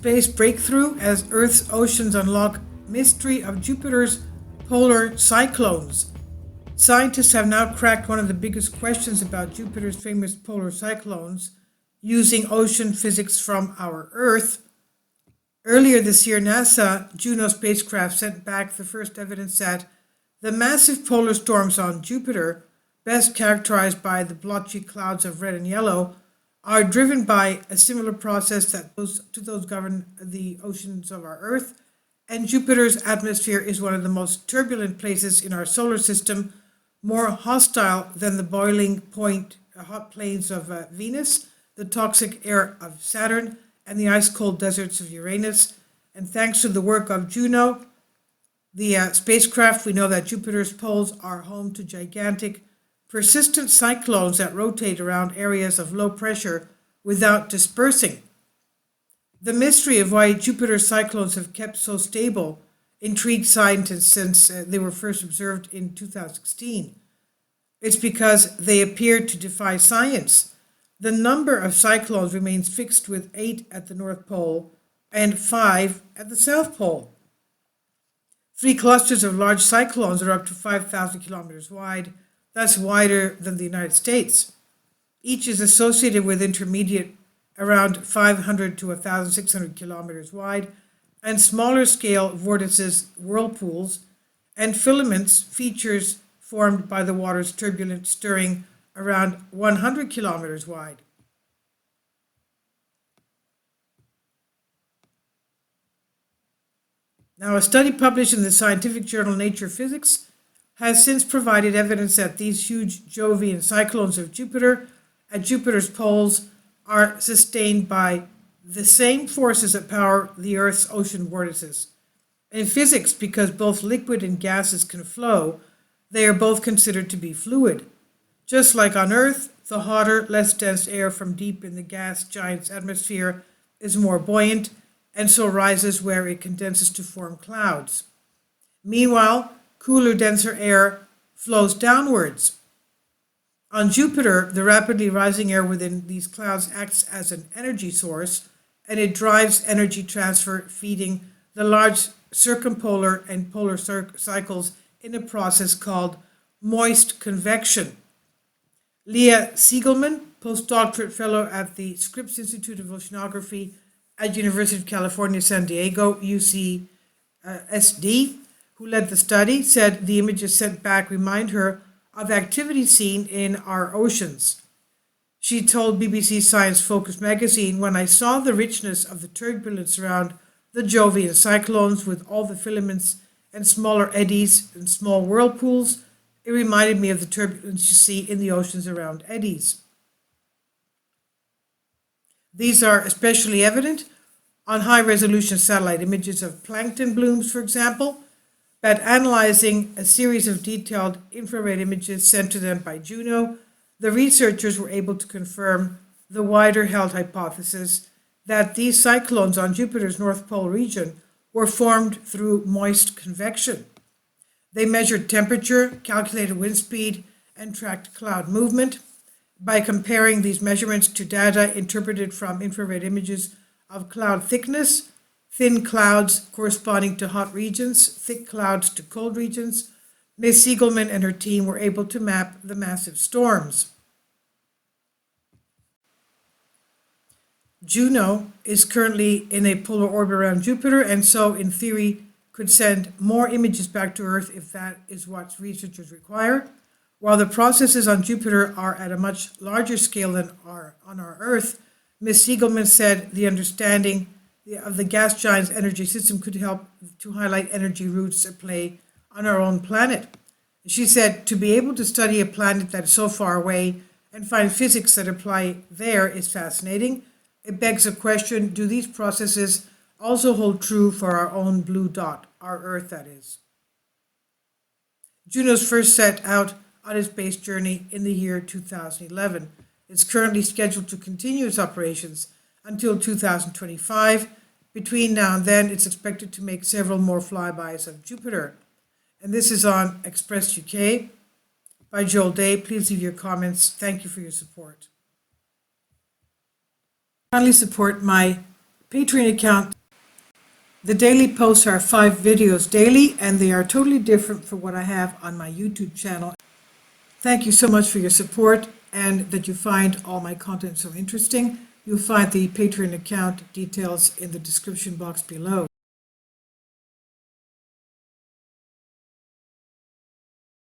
space breakthrough as Earth's oceans unlock mystery of Jupiter's polar cyclones. Scientists have now cracked one of the biggest questions about Jupiter's famous polar cyclones using ocean physics from our Earth. Earlier this year, NASA Juno spacecraft sent back the first evidence that the massive polar storms on Jupiter, best characterized by the blotchy clouds of red and yellow, are driven by a similar process that those govern the oceans of our Earth, and Jupiter's atmosphere is one of the most turbulent places in our solar system, more hostile than the boiling point hot plains of Venus, the toxic air of Saturn, and the ice-cold deserts of Uranus. And thanks to the work of Juno, the spacecraft, we know that Jupiter's poles are home to gigantic, persistent cyclones that rotate around areas of low pressure without dispersing. The mystery of why Jupiter's cyclones have kept so stable intrigued scientists since they were first observed in 2016. It's because they appear to defy science. The number of cyclones remains fixed with 8 at the North Pole and 5 at the South Pole. 3 clusters of large cyclones are up to 5,000 kilometers wide. That's wider than the United States. Each is associated with intermediate around 500 to 1,600 kilometers wide and smaller scale vortices, whirlpools, and filaments, features formed by the water's turbulent stirring around 100 kilometers wide. Now, a study published in the scientific journal Nature Physics has since provided evidence that these huge Jovian cyclones of Jupiter at Jupiter's poles are sustained by the same forces that power the Earth's ocean vortices. In physics, because both liquid and gases can flow, they are both considered to be fluid. Just like on Earth, the hotter, less dense air from deep in the gas giant's atmosphere is more buoyant and so rises where it condenses to form clouds. Meanwhile, cooler, denser air flows downwards. On Jupiter, the rapidly rising air within these clouds acts as an energy source, and it drives energy transfer, feeding the large circumpolar and polar cycles in a process called moist convection. Leah Siegelman, postdoctorate fellow at the Scripps Institute of Oceanography at University of California, San Diego, UCSD, who led the study, said the images sent back remind her of activity seen in our oceans. She told BBC Science Focus magazine, "When I saw the richness of the turbulence around the Jovian cyclones with all the filaments and smaller eddies and small whirlpools, it reminded me of the turbulence you see in the oceans around eddies." These are especially evident on high-resolution satellite images of plankton blooms, for example, but analyzing a series of detailed infrared images sent to them by Juno, the researchers were able to confirm the wider-held hypothesis that these cyclones on Jupiter's North Pole region were formed through moist convection. They measured temperature, calculated wind speed, and tracked cloud movement. By comparing these measurements to data interpreted from infrared images of cloud thickness, thin clouds corresponding to hot regions, thick clouds to cold regions, Ms. Siegelman and her team were able to map the massive storms. Juno is currently in a polar orbit around Jupiter, and so in theory could send more images back to Earth if that is what researchers require. While the processes on Jupiter are at a much larger scale than on our Earth, Ms. Siegelman said the understanding of the gas giant's energy system could help to highlight energy routes at play on our own planet. She said, "To be able to study a planet that is so far away and find physics that apply there is fascinating. It begs a question, do these processes also hold true for our own blue dot, our Earth that is?" Juno's first set out on its space journey in the year 2011. It's currently scheduled to continue its operations until 2025. Between now and then, it's expected to make several more flybys of Jupiter. And this is on Express UK by Joel Day. Please leave your comments. Thank you for your support. Kindly support my Patreon account, the daily posts are 5 videos daily, and they are totally different from what I have on my YouTube channel. Thank you so much for your support and that you find all my content so interesting. You'll find the Patreon account details in the description box below.